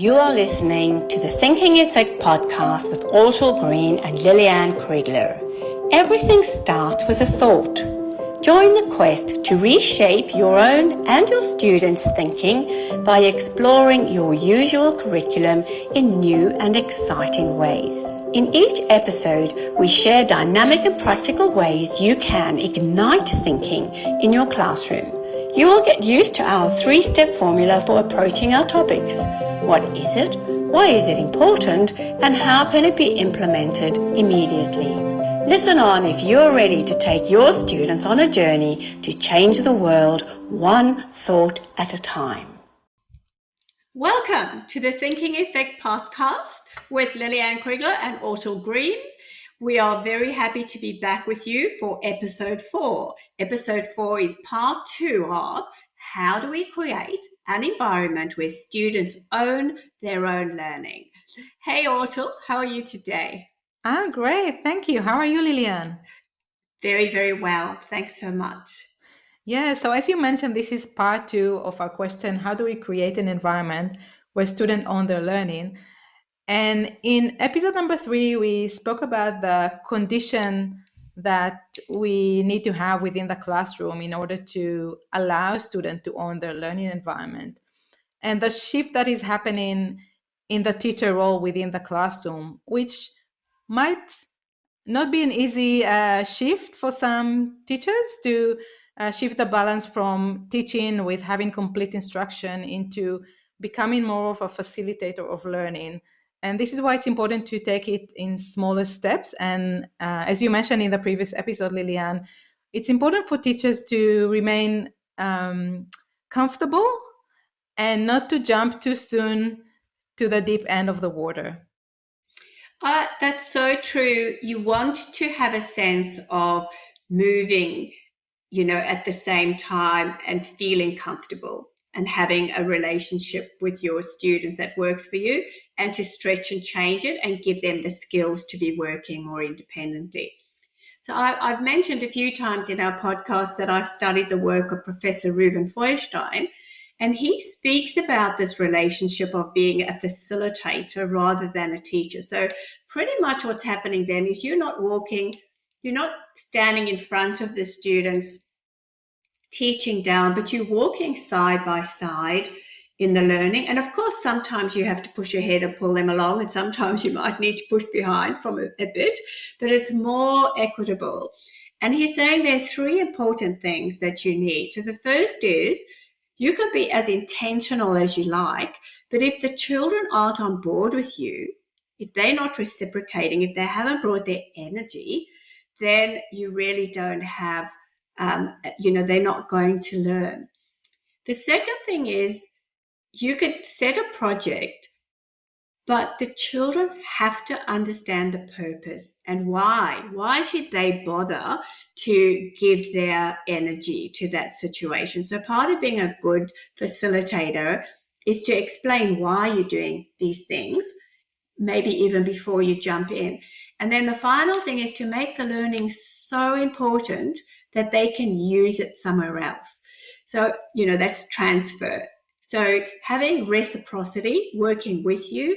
You are listening to the Thinking Effect podcast with Ortal Green and Lillian Kriegler. Everything starts with a thought. Join the quest to reshape your own and your students' thinking by exploring your usual curriculum in new and exciting ways. In each episode, we share dynamic and practical ways you can ignite thinking in your classroom. You will get used to our 3-step formula for approaching our topics. What is it? Why is it important? And how can it be implemented immediately? Listen on if you're ready to take your students on a journey to change the world one thought at a time. Welcome to the Thinking Effect podcast with Lillian Kriegler and Ortal Green. We are very happy to be back with you for episode 4. Episode 4 is part 2 of how do we create an environment where students own their own learning. Hey Ortal, how are you today? I'm great, thank you. How are you, Lillian? Very, very well. Thanks so much. Yeah, so as you mentioned, this is part 2 of our question, how do we create an environment where students own their learning? And in episode number 3, we spoke about the condition that we need to have within the classroom in order to allow students to own their learning environment. And the shift that is happening in the teacher role within the classroom, which might not be an easy shift for some teachers to shift the balance from teaching with having complete instruction into becoming more of a facilitator of learning. And this is why it's important to take it in smaller steps. And as you mentioned in the previous episode, Lillian, it's important for teachers to remain comfortable and not to jump too soon to the deep end of the water. That's so true. You want to have a sense of moving, at the same time and feeling comfortable and having a relationship with your students that works for you, and to stretch and change it and give them the skills to be working more independently. So I've mentioned a few times in our podcast that I've studied the work of Professor Reuven Feuerstein, and he speaks about this relationship of being a facilitator rather than a teacher. So pretty much what's happening then is you're not standing in front of the students teaching down, but you're walking side by side in the learning. And of course, sometimes you have to push ahead and pull them along, and sometimes you might need to push behind from a bit, but it's more equitable. And he's saying there's 3 important things that you need. So the first is you can be as intentional as you like, but if the children aren't on board with you, if they're not reciprocating, if they haven't brought their energy, then you really don't have they're not going to learn. The second thing is you could set a project, but the children have to understand the purpose and why. Why should they bother to give their energy to that situation? So part of being a good facilitator is to explain why you're doing these things, maybe even before you jump in. And then the final thing is to make the learning so important that they can use it somewhere else. So, that's transfer. So having reciprocity, working with you,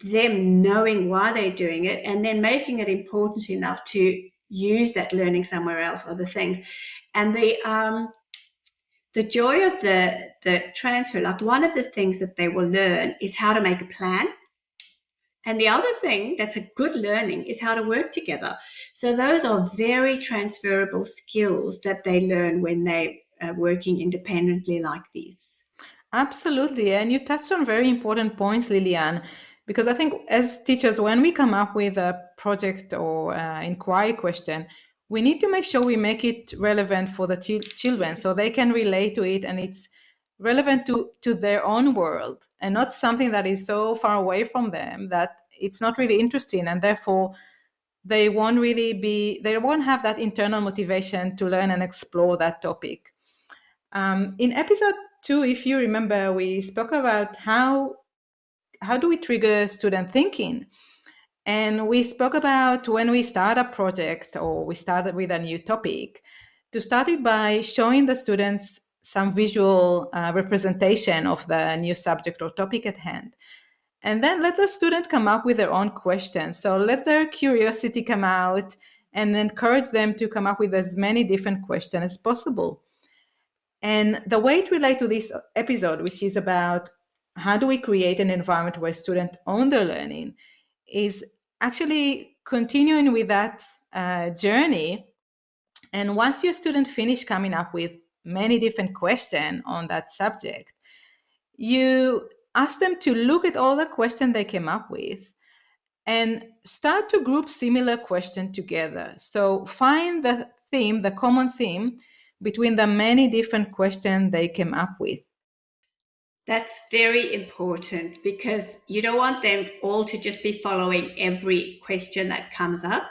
them knowing why they're doing it, and then making it important enough to use that learning somewhere else, are the things. And the joy of the transfer, like one of the things that they will learn is how to make a plan. And the other thing that's a good learning is how to work together. So those are very transferable skills that they learn when they are working independently like this. Absolutely. And you touched on very important points, Lillian, because I think as teachers, when we come up with a project or inquiry question, we need to make sure we make it relevant for the children so they can relate to it and it's relevant to their own world and not something that is so far away from them that it's not really interesting, and therefore they won't have that internal motivation to learn and explore that topic. In episode 2, if you remember, we spoke about how do we trigger student thinking. And we spoke about when we start a project or we started with a new topic, to start it by showing the students some visual representation of the new subject or topic at hand. And then let the student come up with their own questions. So let their curiosity come out and encourage them to come up with as many different questions as possible. And the way it relates to this episode, which is about how do we create an environment where students own their learning, is actually continuing with that journey. And once your student finish coming up with many different questions on that subject, you ask them to look at all the questions they came up with and start to group similar questions together. So find the theme, the common theme between the many different questions they came up with. That's very important, because you don't want them all to just be following every question that comes up.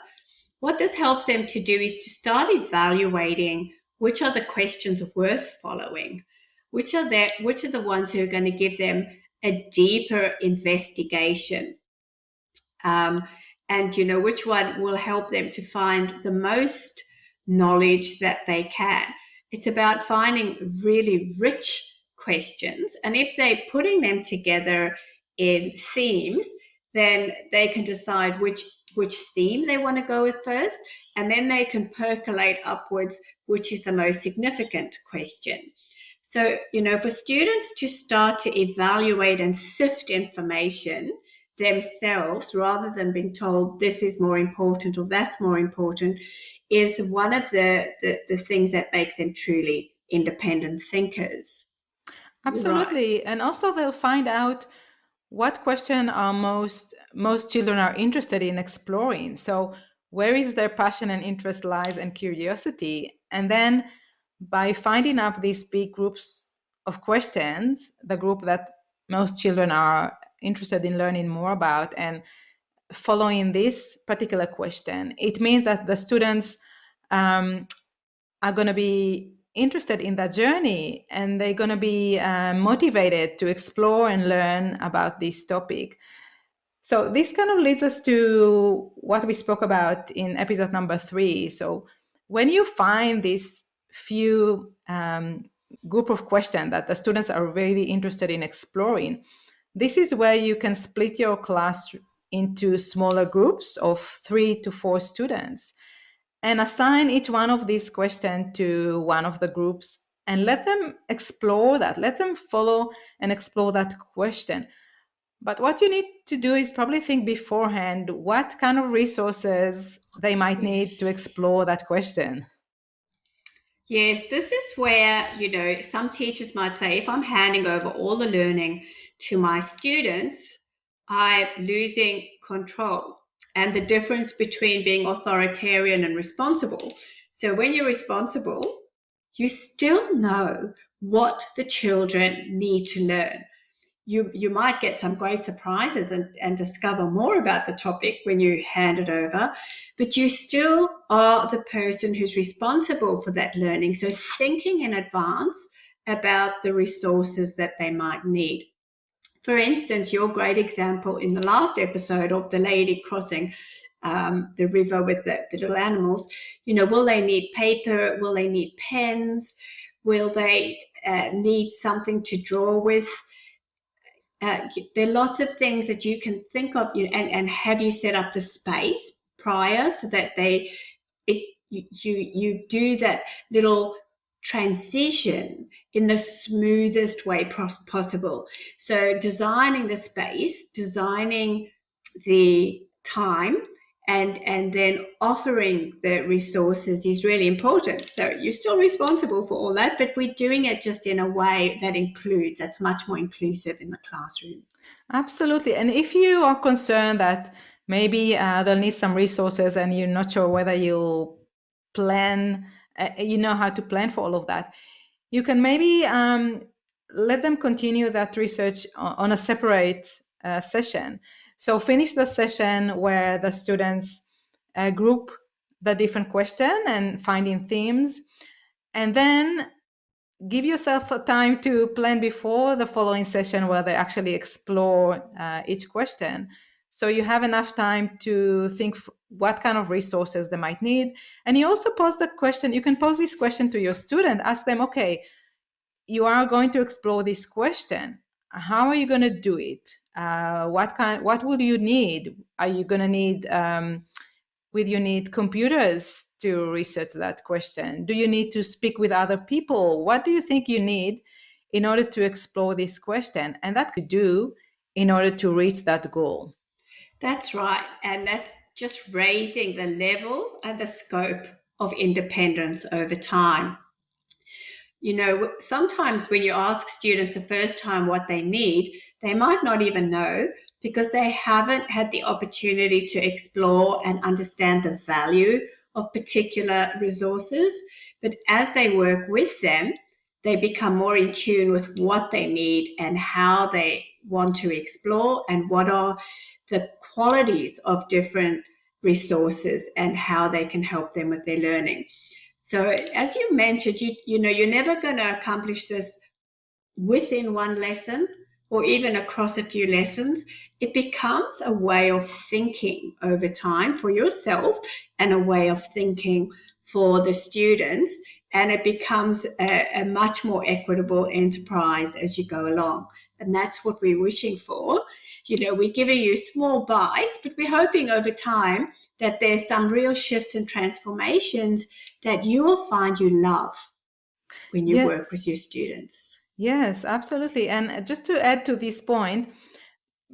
What this helps them to do is to start evaluating which are the questions worth following, which are the ones who are going to give them a deeper investigation, and which one will help them to find the most knowledge that they can. It's about finding really rich questions, and if they're putting them together in themes, then they can decide which theme they want to go with first, and then they can percolate upwards which is the most significant question. So, for students to start to evaluate and sift information themselves, rather than being told this is more important or that's more important, is one of the things that makes them truly independent thinkers. Absolutely. Right. And also they'll find out what question are most children are interested in exploring. So where is their passion and interest lies and curiosity? And then by finding up these big groups of questions, the group that most children are interested in learning more about and following this particular question, it means that the students are going to be interested in that journey, and they're going to be motivated to explore and learn about this topic. So this kind of leads us to what we spoke about in episode number 3. So when you find this few group of questions that the students are really interested in exploring, this is where you can split your class into smaller groups of 3 to 4 students and assign each one of these questions to one of the groups and let them explore that. Let them follow and explore that question. But what you need to do is probably think beforehand what kind of resources they might need to explore that question. Yes, this is where, some teachers might say, if I'm handing over all the learning to my students, I'm losing control. And the difference between being authoritarian and responsible. So when you're responsible, you still know what the children need to learn. You might get some great surprises and discover more about the topic when you hand it over, but you still are the person who's responsible for that learning. So thinking in advance about the resources that they might need. For instance, your great example in the last episode of the lady crossing the river with the little animals, will they need paper? Will they need pens? Will they need something to draw with? There are lots of things that you can think of, and have you set up the space prior so that you do that little transition in the smoothest way possible. So designing the space, designing the time, and then offering the resources is really important. So you're still responsible for all that, but we're doing it just in a way that's much more inclusive in the classroom. Absolutely. And if you are concerned that maybe they'll need some resources and you're not sure whether you'll plan, how to plan for all of that, you can maybe let them continue that research on a separate session. So finish the session where the students group the different questions and finding themes, and then give yourself a time to plan before the following session where they actually explore each question. So you have enough time to think what kind of resources they might need. And you also pose the question, you can pose this question to your student, ask them, okay, you are going to explore this question. How are you going to do it? What will you need? Are you going to need will you need computers to research that question? Do you need to speak with other people? What do you think you need in order to explore this question? And that could do in order to reach that goal. That's right. And that's just raising the level and the scope of independence over time. You know, sometimes when you ask students the first time what they need, they might not even know because they haven't had the opportunity to explore and understand the value of particular resources. But as they work with them, they become more in tune with what they need and how they want to explore and what are the qualities of different resources and how they can help them with their learning. So as you mentioned, you know, you're never going to accomplish this within one lesson or even across a few lessons. It becomes a way of thinking over time for yourself and a way of thinking for the students. And it becomes a much more equitable enterprise as you go along. And that's what we're wishing for. You know, we're giving you small bites, but we're hoping over time that there's some real shifts and transformations that you will find you love when you work with your students. Yes, absolutely. And just to add to this point,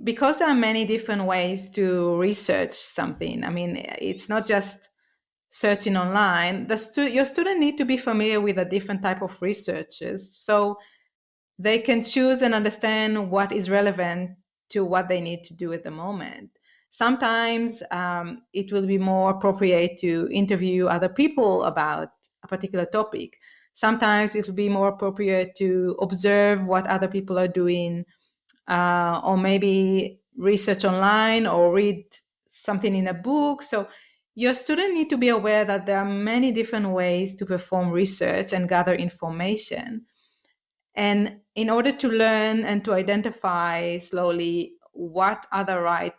because there are many different ways to research something, I mean, it's not just searching online. Your student need to be familiar with a different type of researches so they can choose and understand what is relevant to what they need to do at the moment. Sometimes it will be more appropriate to interview other people about a particular topic. Sometimes it will be more appropriate to observe what other people are doing, or maybe research online or read something in a book. So your student need to be aware that there are many different ways to perform research and gather information. And in order to learn and to identify slowly what are the right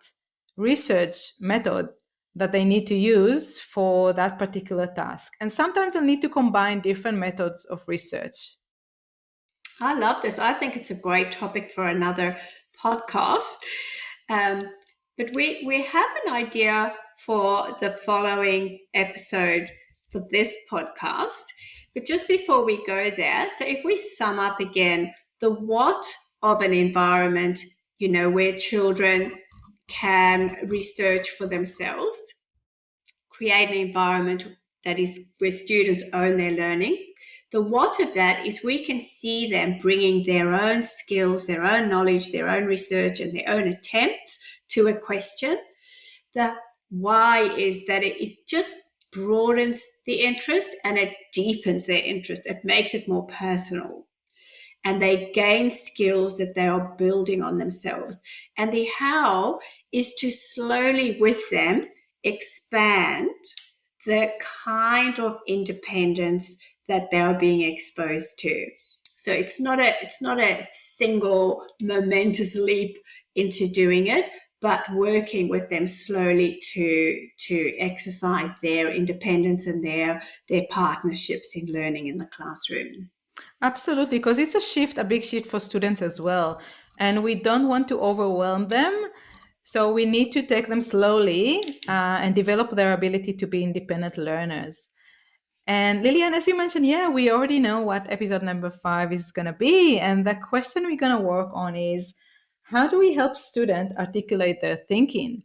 research method that they need to use for that particular task. And sometimes they'll need to combine different methods of research. I love this. I think it's a great topic for another podcast. But we have an idea for the following episode for this podcast. But just before we go there, so if we sum up again the what of an environment, you know, where children can research for themselves, create an environment that is where students own their learning. The what of that is we can see them bringing their own skills, their own knowledge, their own research, and their own attempts to a question. The why is that it just broadens the interest and it deepens their interest. It makes it more personal. And they gain skills that they are building on themselves. And the how is to slowly with them expand the kind of independence that they are being exposed to. So it's not a single momentous leap into doing it, but working with them slowly to exercise their independence and their partnerships in learning in the classroom. Absolutely, because it's a big shift for students as well. And we don't want to overwhelm them. So we need to take them slowly and develop their ability to be independent learners. And Lillian, as you mentioned, yeah, we already know what episode number 5 is going to be. And the question we're going to work on is, how do we help students articulate their thinking?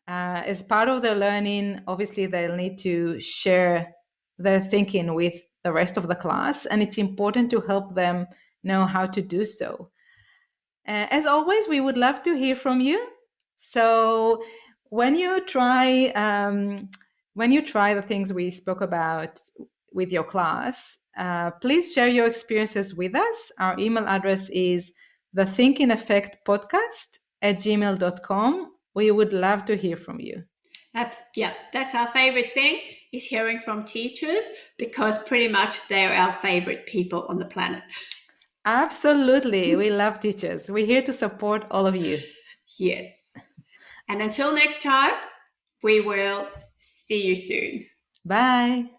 As part of their learning, obviously, they'll need to share their thinking with the rest of the class. And it's important to help them know how to do so. As always, we would love to hear from you. So when you try the things we spoke about with your class, please share your experiences with us. Our email address is thethinkingeffectpodcast@gmail.com. We would love to hear from you. That's our favorite thing, is hearing from teachers, because pretty much they're our favorite people on the planet. Absolutely. We love teachers. We're here to support all of you. Yes. And until next time, we will see you soon. Bye.